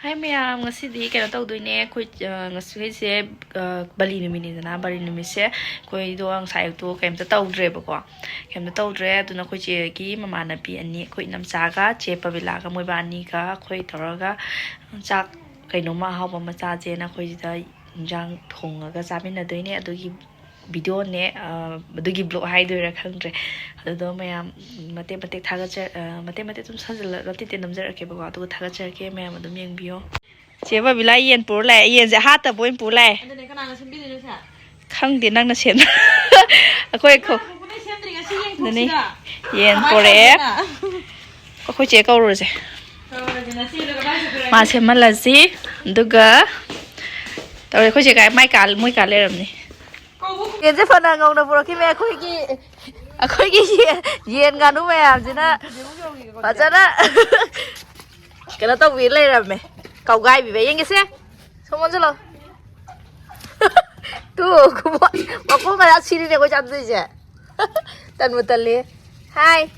Hai meyam ngasidi kena tawdoine khoi ngasise bali numinidana bali numise khoi do ang sai to kemta tawdre bako kemta tawdre aduna khoi che gi mamanapi ani khoi namchaga che pabila ga moi bani ga khoi taraga chak kaino ma hawba macha je na khoi da jang thonga chamina doine adugi video ne adugi blog haidoira khangre ado mayam mate mate thaga mate mate tum sajala rati te namjar ke bako adu thaga cha ke mayam adum yengbiyo cheba bilai yen pur lai yen je hata boin pur lai adune kanana sembili sa khangde nangna sen akoi kho nani yen pore ko che ka ro je ma se malasi duga tawre ko che kai mai kal moi kal leram ni yen je phana ngong na pura ki me akoi ki yen ga nu me am jina bajana kana to wi leram me cậu gái bị vậy anh xem xong rồi lo tu mà cô mà đã xin đi này có chăm gì chứ tần một tần liền hai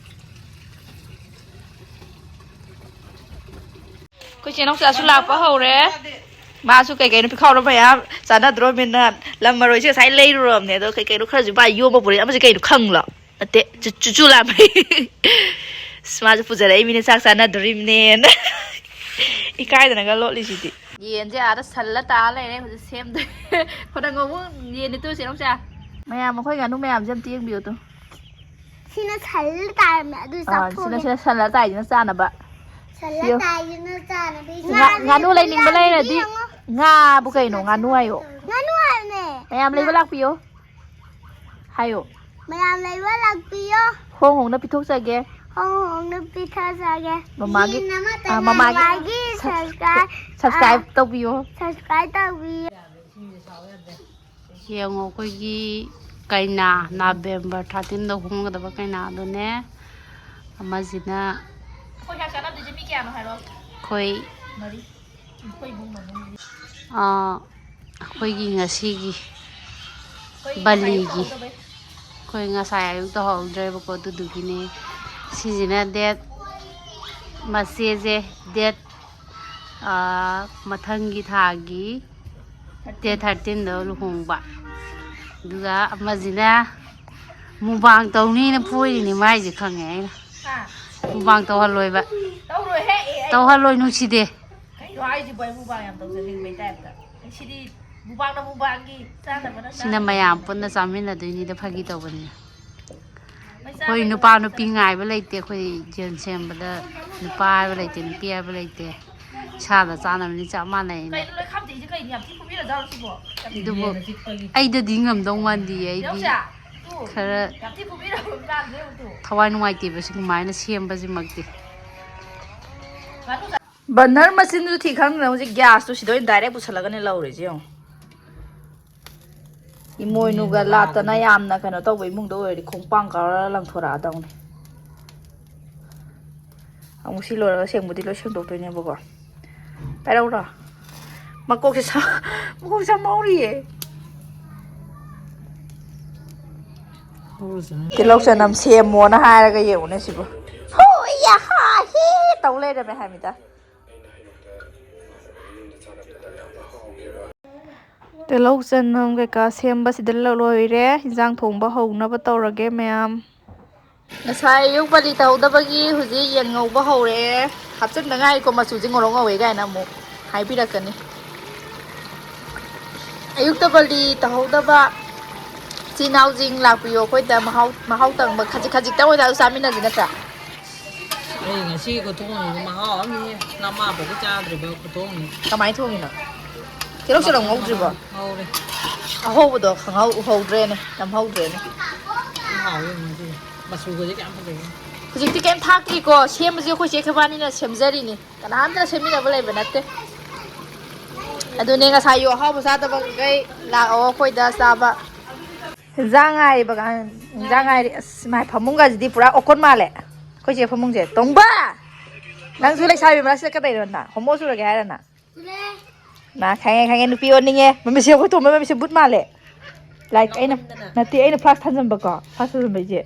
cô chị nó sẽ xuống lạc phá hầu đấy mà xuống cái nó bị khâu nó phải à sản xuất rồi mình làm mà rồi chưa sai lấy rồi này tôi cái nó khơi chỉ bài vô mà bữa đấy mà cái nó khăng lắm tệ chú làm mà chú phụ trợ đấy mình sang sản xuất rồi mình 이까이드는 걸 놀리시지. 얘는 아다 살라다 알래. 그래서 샘도. 그런 거 뭐 얘는 또 싫어 없자. mẹ mà khơi gà nung mẹ làm xem tiếng biểu tôi. Xin nó salata mẹ tôi sắp thôi. Xin nó salata gì nó ra nè bạn. Salata gì nó ra nè đi. Ngà nu lấy nín bên đây là đi. Ngà bố cây nó ngà nu ai ô. Ngà nu ai nè. Mẹ làm lấy với lạc biểu. Hay ô. Mẹ làm lấy với lạc biểu. Hông hông nó bị thuốc ra kìa. Hông nó bị thuốc ra kìa. Mama subscribe tao biểu. Subscribe tao biểu. Yang akoigi kaina November 13 da humgadaba kaina adone amazina Khoi ha sana du jimi kya no haro. khoi Mari. Khoi bung manu. akoigi ngasigi baligi khoi ngasai ayuk to holdre bako dudugine sijina det maseze det mathangi thagi Day 13 da luhongba duga amazina mubang tawni na phoi ni mai ji khange ai mubang taw haloi ba Tao rồi he. taw haloi nu si de Kai do ai ji boy mubang yam tau jering mai type ta. Sidi mubang na mubang gi sana bana. sina mayam punna chamin la dui ni da phagi taw bani khoi nupa nu pi ngai ba leite khoi jen sem ba da nupa ba leite ni pia ba leite cha da cha na ni cha ma nei Kai loi kham ti ji kai ni am ti pumi la jaw si bo. dubo ai da dingam dong wan di ai di khara Yam ti pumi la ran de tu. thawai nuai ti ba sing mai na sem ba ji makti Burner machine ju thi khang na hoje gas tu sidoi direct pusalaga ne laure ji yo. Imoi nu ga lata na yam na kana to bai mung do ri khongpang ka lang thora dong ne. Amu si lo ra seng budi lo seng do to ne bo ko. Tai đâu rồi? Mà cô sao máu đi vậy? Cái lúc giờ nằm xem mua nó hai là cái gì nữa xí bơ. Hôi ya ha hi tàu lên rồi mày hai mình ta. Cái lúc giờ nằm cái cá xem bớt xí đến lâu rồi đấy, giang thùng bao hồng nó bắt tàu rồi cái mày am. Sai yung bali tàu đó bagi huji yang ngầu bao hồng đấy, hấp dẫn ngay có mà chủ chính ngồi ngầu ấy cái nào mu. Hai pi cái này. Ayuk ta bali tàu đó ba. Xin nào jing lạc biểu khơi ta mà hao tầng mà khajik tao tao sao mình là gì nữa cả. Đây ngày xưa có thùng này mà họ mi năm mà bố cha rồi bao có thùng này. Cái máy thùng này nè. Cái lúc sau ngầu chưa bơ. Hậu đây. Hậu bữa đó hậu rồi này, làm hậu rồi này. Hậu nhưng mà gì mà sưu cái cái ăn phải Cái gì cái em thắc đi cô, xem mà gì khôi xem cái bạn này xem gì đi nè. Cái nào anh ta xem mình là bao nhiêu nè. Aduh ni nga sayo hao basa ta bang kay la o khoi da sa ba zangai ba kan zangai mai phamung ga di pura okon ma le khoi je phamung je tong ba nang su le sai ba sa ka dai na homo su ga ha na na khai nu pi on ni nge ma mi se ko to ma mi se but ma le like ai na ti ai na flash than jam ba ko flash jam ba je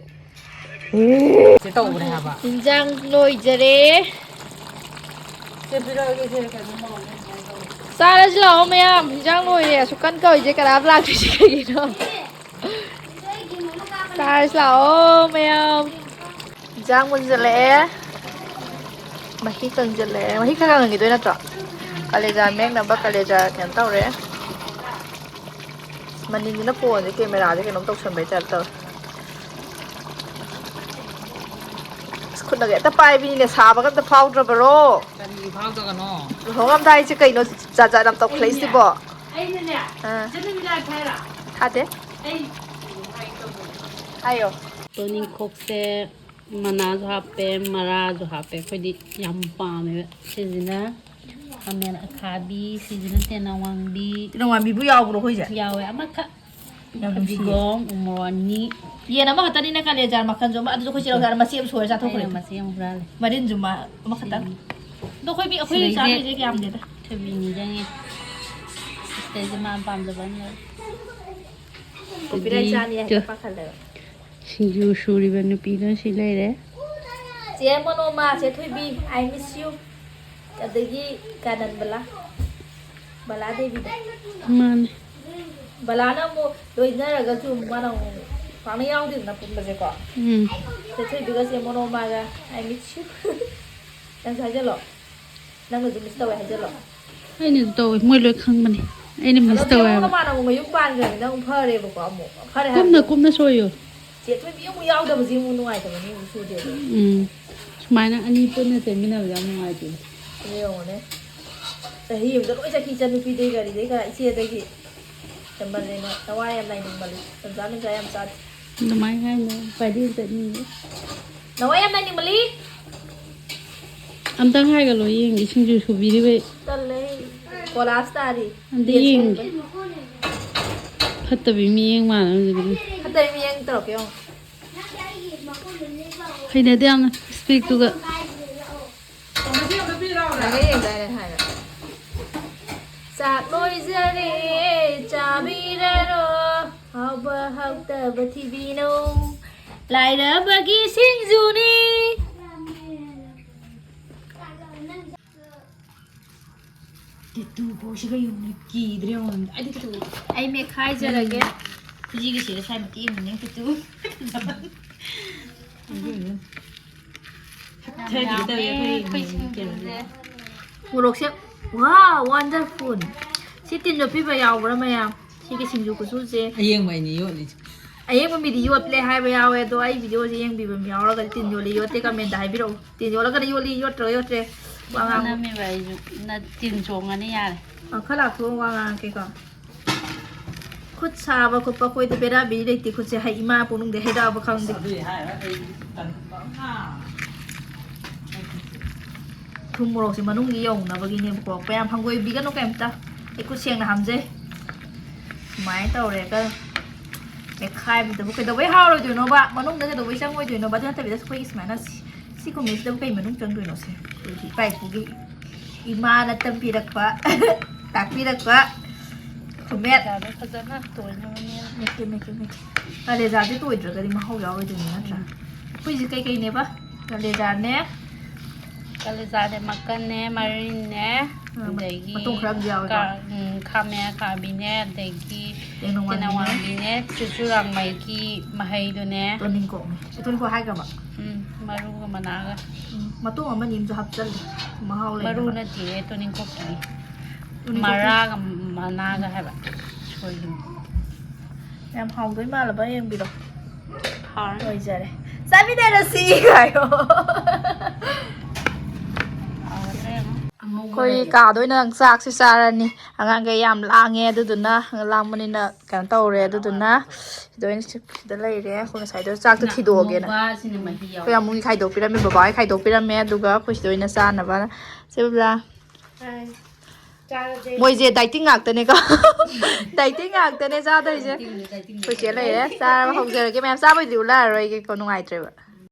sẽ tàu này hả bà? Injang loi jare ꯁꯦ ꯄꯤꯔꯛꯑꯒꯦ ꯁꯦ ꯀꯩꯅꯣ ꯆꯥꯔꯁꯤ ꯂꯥꯛꯑꯣ ꯃꯌꯥꯝ ꯍꯤꯟꯖꯥꯡ ꯂꯣꯏꯔꯦ ꯁꯨꯀꯟ ꯀꯧꯏꯁꯦ ꯀꯅꯥꯝ ꯂꯥꯛꯇ꯭ꯔꯤꯁꯦ ꯀꯩꯒꯤꯅꯣ ꯆꯥꯔꯁꯤ ꯂꯥꯛꯑꯣ ꯃꯌꯥꯝ ꯍꯤꯟꯖꯥꯡ ꯃꯨꯟꯖꯜꯂꯛꯑꯦ ꯃꯍꯤ ꯀꯪꯁꯤꯜꯂꯛꯑꯦ ꯃꯍꯤ ꯈꯔ ꯀꯪꯍꯟꯈꯤꯗꯣꯏ ꯅꯠꯇ꯭ꯔꯣ ꯀꯥꯂꯦꯖꯥ ꯃꯦꯡꯅꯕ ꯀꯥꯂꯦꯖꯥ ꯀꯩꯅꯣ ꯇꯧꯔꯦ ꯃꯅꯤꯡꯁꯤꯅ ꯐꯣꯟꯁꯦ ꯀꯦꯃꯦꯔꯥꯁꯦ ꯀꯩꯅꯣꯝ ꯇꯧꯁꯟꯕꯩ ꯇꯥꯏꯞ ꯇꯧꯋꯦ ꯈꯨꯠꯅꯒ ꯍꯦꯛꯇ ꯄꯥꯏꯕꯤꯅꯦ ꯁꯥꯕꯒ ꯑꯝꯇ ꯐꯥꯎꯗ꯭ꯔꯕꯔꯣ ꯀꯔꯤꯒꯤ ꯐꯥꯎꯗꯒꯅꯣ ꯂꯨꯍꯣꯡꯉꯝꯗꯥꯏꯁꯦ ꯀꯩꯅꯣ ꯖꯥꯠ ꯖꯥꯠ ꯌꯥꯝ ꯇꯧꯈꯠꯂꯛꯏꯁꯤꯕꯣ ꯑꯩꯅꯅꯦ ꯖꯅꯃꯤꯂꯥ ꯊꯥꯏꯔ ꯊꯥꯗꯦ ꯑꯩ ꯍꯥꯏꯌꯣ ꯇꯣꯅꯤꯡꯈꯣꯛꯁꯦ ꯃꯅꯥꯁꯨ ꯍꯥꯞꯄꯦ ꯃꯔꯥꯁꯨ ꯍꯥꯞꯄꯦ ꯑꯩꯈꯣꯏꯗꯤ ꯌꯥꯝ ꯄꯥꯝꯃꯦꯕ ꯁꯤꯁꯤꯅ ꯈꯥꯃꯦꯟ ꯑꯈꯥꯕꯤ ꯁꯤꯁꯤꯅ ꯇꯦꯅꯋꯥꯡꯕꯤ ꯇꯦꯅꯋꯥꯡꯕꯤꯕꯨ ꯌꯥꯎꯕ꯭ꯔꯣ ꯑꯩꯈꯣꯏꯁꯦ ꯌꯥꯎꯋꯦ ꯑꯃꯈꯛ ꯌꯥꯝ ꯅꯨꯡꯁꯤꯌꯦ ꯐꯗꯤꯒꯣꯝ ꯎꯃꯣꯔꯣꯛ ꯑꯅꯤ ꯌꯦꯟ ꯑꯃꯈꯛꯇꯅꯤꯅ ꯀꯥꯂꯦꯖꯥ ꯃꯈꯟꯁꯨ ꯑꯃ ꯑꯗꯨꯁꯨ ꯑꯩꯈꯣꯏ ꯆꯦꯔꯣꯛ ꯃꯆꯦ ꯑꯃ ꯁꯣꯏꯔ ꯆꯥꯊꯣꯛꯈ꯭ꯔꯦ ꯑꯩꯅ ꯃꯆꯦ ꯑꯃ ꯍꯨꯔꯥꯜꯂꯦ ꯃꯔꯤꯟꯁꯨ ꯑꯃꯈꯛꯇꯪ ꯑꯗꯣ ꯑꯩꯈꯣꯏ ꯆꯥꯕꯤꯁꯦ ꯌꯥꯝꯗꯦꯗ ꯊꯣꯏꯕꯤ ꯅꯤꯡꯁꯤꯡꯉꯦ ꯁꯤꯗꯩꯁꯦ ꯃꯥꯅ ꯄꯥꯝꯖꯕ ꯑꯃ ꯂꯩ ꯀꯣꯄꯤꯔꯥꯏꯠ ꯆꯥꯅꯤ ꯍꯦꯛꯇ ꯄꯥꯈꯠꯂꯦꯕ ꯁꯤꯡꯖꯨ ꯁꯨꯔꯤꯕ ꯅꯨꯄꯤꯗꯣ ꯁꯤ ꯂꯩꯔꯦ ꯆꯦ ꯃꯅꯣꯃꯥ ꯆꯦ ꯊꯣꯏꯕꯤ ꯑꯥꯏ ꯃꯤꯁ ꯌꯨ ꯑꯗꯒꯤ ꯀꯥꯅꯟ ꯕꯂꯥ ꯗꯦꯕꯤꯗ ꯃꯥꯅꯦ ꯕꯂꯥꯅ ꯑꯃꯨꯛ ꯂꯣꯏꯅꯔꯒꯁꯨ ꯃꯥꯅ ꯑꯃꯨꯛ ꯄꯥꯛꯅ ꯌꯥꯎꯗꯦꯗꯅ ꯄꯨꯟꯕꯁꯦꯀꯣ ꯆꯦ ꯊꯣꯏꯕꯤꯒ ꯆꯦ ꯃꯅꯣꯃꯥꯒ ꯑꯥꯏ ꯃꯤꯁ ꯌꯨ ꯅꯪꯁꯨ ꯍꯥꯏꯖꯜꯂꯣ ꯅꯪꯅꯁꯨ ꯃꯤꯁ ꯇꯧꯋꯦ ꯍꯥꯏꯖꯜꯂꯣ ꯑꯩꯅꯁꯨ ꯇꯧꯋꯦ ꯃꯣꯏ ꯂꯣꯏ ꯈꯪꯕꯅꯤ ꯑꯩꯅ ꯃꯤꯁ ꯇꯧꯋꯦ ꯍꯥꯏꯕ ꯃꯥꯅ ꯑꯃꯨꯛ ꯃꯌꯨꯝ ꯄꯥꯟꯈ꯭ꯔꯅꯤꯅ ꯑꯃꯨꯛ ꯐꯔꯦꯕꯀꯣ ꯑꯃꯨꯛ ꯐꯔꯦ ꯀꯨꯝꯅ ꯍꯥꯏꯕꯗꯤ ꯀꯨꯝꯅ ꯁꯣꯏꯌꯣ ꯆꯦ ꯊꯣꯏꯕꯤ ꯑꯃꯨꯛ ꯌꯥꯎꯗꯕꯁꯤ ꯑꯃꯨꯛ ꯅꯨꯡꯉꯥꯏꯇꯕꯅꯤ ꯑꯃꯨꯛ ꯁꯨꯗꯦꯕ ꯁꯨꯃꯥꯏꯅ ꯑꯅꯤ ꯄꯨꯟꯅ ꯆꯦꯟꯃꯤꯟꯅꯕꯁꯦ ꯌꯥꯝ ꯅꯨꯡꯉꯥꯏꯇꯦ ꯑꯗꯨ ꯌꯦꯡꯉꯨꯅꯦ ꯆꯍꯤ ꯑꯃꯗ ꯂꯣꯏ ꯆꯠꯈꯤ ꯏꯆꯟꯅꯨꯄꯤꯗꯩ ꯀꯔꯤꯗꯩ ꯀꯔꯥ ꯏꯆꯦꯗꯒꯤ ꯆꯝꯕꯜꯂꯦꯅ ꯅꯋꯥ ꯌꯥꯝ ꯂꯥꯏꯅꯤꯡꯕꯅꯤ ꯇꯟꯖꯥ ꯃꯦꯟꯖꯥ ꯌꯥꯝ ꯆꯥꯗꯦ ꯑꯗꯨꯃꯥꯏꯅ ꯍꯥꯏꯅ ꯄꯥꯏꯗꯤ ꯆꯠꯅꯤꯡꯉꯦ ꯅꯋꯥ ꯌꯥꯝ ꯂꯥꯏꯅꯤꯡꯃꯜꯂꯤ ꯑꯝꯇꯪ ꯍꯥꯏꯒꯠꯂꯣ ꯌꯦꯡꯒꯦ ꯁꯤꯡꯖꯨ ꯁꯨꯕꯤꯔꯤꯕꯩ ꯇꯜꯂꯦ ꯀꯣꯂꯥꯁ ꯇꯥꯔꯤ ꯑꯝꯇ ꯌꯦꯟ ꯌꯦꯡꯒꯦ ꯁꯣꯏꯕꯩ ꯐꯠꯇꯕꯤ ꯃꯤꯠꯌꯦꯡ ꯃꯥꯟꯅꯕꯁꯤꯗꯤ ꯐꯠꯇꯕ ꯃꯤꯠꯌꯦꯡ ꯇꯧꯔꯛꯀꯦ ꯌꯦꯡꯉꯣ ꯍꯩꯅꯗꯦ ꯌꯥꯝꯅ ꯏꯁꯄꯦꯛꯇꯨꯒ ꯅꯪꯒ ꯌꯦꯡꯗꯥꯏꯅꯦ ꯍꯥꯏꯅ ꯆꯥꯛ ꯂꯣꯏꯖꯔꯦ ꯆꯥꯕꯤꯔꯔꯣ ꯍꯥꯎꯕ ꯍꯥꯎꯇꯕ ꯊꯤꯕꯤꯅꯣ ꯂꯥꯏꯔꯕꯒꯤ ꯁꯤꯡꯖꯨꯅꯤ ꯇꯦꯇꯨꯐꯥꯎꯁꯤꯒ ꯌꯨꯝꯗ ꯀꯤꯗ꯭ꯔꯦ ꯌꯦꯡꯉꯣ ꯑꯩꯗꯤ ꯇꯦꯇꯨ ꯑꯩ ꯃꯦꯠꯈꯥꯏꯖꯔꯒꯦ ꯈꯨꯖꯤꯒꯁꯤꯗ ꯁꯥꯏ ꯃꯇꯦꯛ ꯑꯃꯅꯦ ꯇꯦꯇꯨ ꯃꯣꯔꯣꯛꯁꯦ ꯋꯥ ꯋꯥꯟꯗꯔꯐꯨꯜ ꯁꯤ ꯇꯤꯟ ꯌꯣꯠꯄꯤꯕ ꯌꯥꯎꯕ꯭ꯔꯥ ꯃꯌꯥꯝ ꯁꯤꯒꯤ ꯁꯤꯡꯖꯨ ꯈꯨꯁꯨꯁꯦ ꯑꯌꯦꯡꯕꯩꯅꯤ ꯌꯣꯠꯂꯤꯁꯦ ꯑꯌꯦꯡꯕ ꯃꯤꯗꯤ ꯌꯣꯠꯂꯦ ꯍꯥꯏꯕ ꯌꯥꯎꯋꯦ ꯑꯗꯣ ꯑꯩ ꯚꯤꯗꯤꯑꯣꯁꯦ ꯌꯦꯡꯕꯤꯕ ꯌꯥꯎꯔꯒꯗꯤ ꯇꯤꯟ ꯌꯣꯠꯂꯤ ꯌꯣꯠꯇꯦ ꯀꯃꯦꯟꯇ ꯍꯥꯏꯕꯤꯔꯛꯎ ꯇꯤꯟ ꯌꯣꯠꯂꯒꯅ ꯌꯣꯠꯂꯤ ꯌꯣꯠꯇ꯭ꯔꯒ ꯌꯣꯠꯇ꯭ꯔꯦ ꯋꯥ ꯉꯥꯡ ꯅꯝꯃꯦꯕ ꯑꯩꯁꯨ ꯇꯤꯟ ꯆꯣꯡꯉꯅꯤ ꯌꯥꯔꯦ ꯈꯔ ꯂꯥꯛꯊꯣꯛꯑ ꯋꯥ ꯉꯥꯡꯉꯛꯀꯦꯀꯣ ꯈꯨꯠ ꯁꯥꯕ ꯈꯣꯠꯄ ꯑꯩꯈꯣꯏꯗ ꯕꯦꯔꯥꯕꯤꯔꯤ ꯂꯩꯇꯦ ꯈꯨꯠꯁꯦ ꯍꯩ ꯏꯃꯥ ꯄꯣꯛꯅꯨꯡꯗ ꯍꯩꯔꯛꯑꯕ ꯈꯪꯗꯦ ꯑꯗꯨꯏ ꯍꯥꯏꯔ ꯑꯩ ꯇꯟꯕ ꯑꯃ ꯊꯨꯝ ꯃꯣꯔꯣꯛꯁꯦ ꯃꯅꯨꯡꯒꯤ ꯌꯧꯅꯕꯒꯤꯅꯦꯕꯀꯣ ꯀꯌꯥꯝ ꯍꯪꯒꯣꯏꯕꯤꯒꯅꯨ ꯀꯩꯝꯇ ꯑꯩ ꯈꯨꯠ ꯁꯦꯡꯅ ꯍꯥꯝꯖꯩ ꯁꯨꯃꯥꯏꯅ ꯇꯧꯔꯦꯒ ꯃꯦꯠꯈꯥꯏꯕꯗꯕꯨ ꯀꯩꯗꯧꯕꯩ ꯍꯥꯎꯔꯣꯏꯗꯣꯏꯅꯣꯕ ꯃꯅꯨꯡꯗ ꯀꯩꯗꯧꯕꯩ ꯆꯪꯉꯣꯏꯗꯣꯏꯅꯣꯕ ꯑꯗꯨ ꯅꯠꯇꯕꯤꯗ ꯑꯩꯈꯣꯏꯒꯤ ꯁꯨꯃꯥꯏꯅ ꯁꯤ ꯀꯨꯝꯃꯤꯁꯤꯗꯕꯨ ꯀꯩ ꯃꯅꯨꯡ ꯆꯪꯗꯣꯏꯅꯣ ꯁꯤ ꯑꯩꯈꯣꯏꯒꯤ ꯏꯄꯥ ꯏꯄꯨꯒꯤ ꯏꯃꯥꯅ ꯇꯝꯕꯤꯔꯛꯄ ꯇꯥꯛꯄꯤꯔꯛꯄ ꯈꯨꯃꯦꯠ ꯐꯖꯅ ꯇꯣꯏꯅꯕꯅꯦ ꯃꯦꯠꯀꯦ ꯀꯥꯂꯦꯖꯥꯗꯤ ꯇꯣꯏꯗ꯭ꯔꯒꯗꯤ ꯃꯍꯥꯎ ꯌꯥꯎꯔꯣꯏꯗꯣꯏꯅꯤ ꯅꯠꯇ꯭ꯔꯥ ꯑꯩꯈꯣꯏꯁꯦ ꯀꯩꯀꯩꯅꯦꯕ ꯀꯥꯂꯦꯖꯥꯅꯦ ꯀꯥꯂꯦꯖꯥꯅꯦ ꯃꯀꯟꯅꯦ ꯃꯔꯤꯟꯅꯦ ꯑꯗꯒꯤ ꯃꯇꯣꯡ ꯈꯔ ꯑꯃꯁꯨ ꯌꯥꯎꯋꯦꯀꯣ ꯈꯥꯃꯦꯟ ꯑꯈꯥꯕꯤꯅꯦ ꯑꯗꯒꯤ ꯇꯦꯅꯋꯥꯡꯕꯤꯅꯦ ꯇꯦꯅꯋꯥꯡꯕꯤꯅꯦ ꯆꯨꯔꯆꯨꯔꯥꯛꯃꯩꯒꯤ ꯃꯍꯩꯗꯨꯅꯦ ꯇꯣꯅꯤꯡꯀꯣꯛꯅꯦ ꯇꯣꯅꯤꯡꯀꯣꯛ ꯍꯥꯏꯈ꯭ꯔꯕ ꯃꯔꯨꯒ ꯃꯅꯥꯒ ꯃꯇꯣꯡ ꯑꯃꯅꯤ ꯑꯃꯁꯨ ꯍꯥꯞꯆꯜꯂꯦ ꯃꯍꯥꯎ ꯃꯔꯨ ꯂꯩꯅꯕ ꯅꯠꯇꯦ ꯇꯣꯅꯤꯡꯈꯣꯛꯀꯤ ꯇꯣꯅꯤꯡꯈꯣꯛꯀꯤ ꯃꯔꯥꯒ ꯃꯅꯥꯒ ꯍꯥꯏꯕ ꯁꯣꯏꯈꯤꯕ ꯌꯥꯝ ꯍꯥꯎꯗꯣꯏ ꯃꯥꯜꯂꯕ ꯌꯦꯡꯕꯤꯔꯣ ꯍꯥꯎꯔꯅꯤ ꯑꯣꯏꯖꯔꯦ ꯆꯥꯃꯤꯟꯅꯔꯁꯤ ꯍꯥꯏꯌꯣ ꯑꯩꯈꯣꯏ ꯀꯥꯗ ꯑꯣꯏꯅ ꯆꯥꯛꯁꯦ ꯆꯥꯔꯅꯤ ꯑꯉꯥꯡꯈꯩ ꯌꯥꯝ ꯂꯥꯡꯉꯦ ꯑꯗꯨꯗꯨꯅ ꯂꯥꯡꯕꯅꯤꯅ ꯀꯩꯅꯣ ꯇꯧꯔꯦ ꯑꯗꯨꯗꯨꯅ ꯁꯤꯗ ꯑꯣꯏꯅ ꯁꯤꯗ ꯂꯩꯔꯦ ꯑꯩꯈꯣꯏ ꯉꯁꯥꯏꯗꯣ ꯆꯥꯛꯇꯣ ꯊꯤꯗꯣꯛꯑꯒꯦꯅ ꯑꯉꯧꯕꯁꯤꯅ ꯃꯍꯤ ꯌꯥꯎꯋꯦ ꯑꯩꯈꯣꯏ ꯑꯃꯨꯛꯒꯤ ꯈꯥꯏꯗꯣꯛꯄꯤꯔꯝꯃꯦ ꯕꯕꯥꯍꯣꯏ ꯈꯥꯏꯗꯣꯛꯄꯤꯔꯝꯃꯦ ꯑꯗꯨꯒ ꯑꯩꯈꯣꯏ ꯁꯤꯗ ꯑꯣꯏꯅ ꯆꯥꯅꯕ ꯁꯤꯕꯨꯂꯥ ꯃꯣꯏꯁꯦ ꯗꯥꯏꯇꯤꯡ ꯉꯥꯛꯇꯅꯦꯀꯣ ꯗꯥꯏꯇꯤꯡ ꯉꯥꯛꯇꯅꯦ ꯆꯥꯗꯣꯏꯁꯦ ꯑꯩꯈꯣꯏ ꯆꯦ ꯂꯩꯔꯦ ꯆꯥꯔꯕ ꯍꯧꯖꯔꯒꯦ ꯃꯌꯥꯝ ꯆꯥꯕꯩꯗꯤ ꯎꯠꯂꯛꯑꯔꯣꯏꯒꯦꯀꯣ ꯅꯨꯡꯉꯥꯏꯇ꯭ꯔꯦꯕ